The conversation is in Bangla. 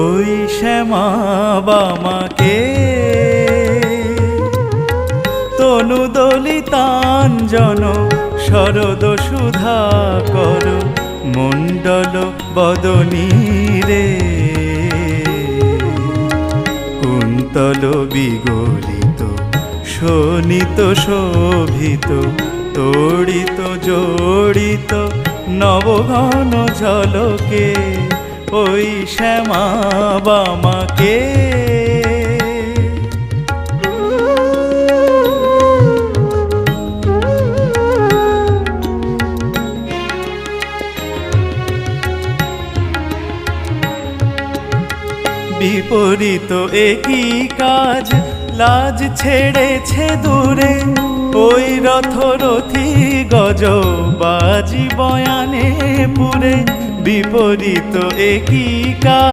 ওই শ্যামা বামাকে তনু দলিতাঞ্জন শরদ সুধা কর মণ্ডল বদনী রে কুন্তল বিগলিত শোণিত শোভিত তড়িত জড়িত নবঘন ঝলকে ওই শ্যামা বামাকে বিপরীত একই কাজ লাজ ছেড়েছে দূরে ওই রথরথী গজ বাজি বয়ানে পুরে বিপরীত একই কাজ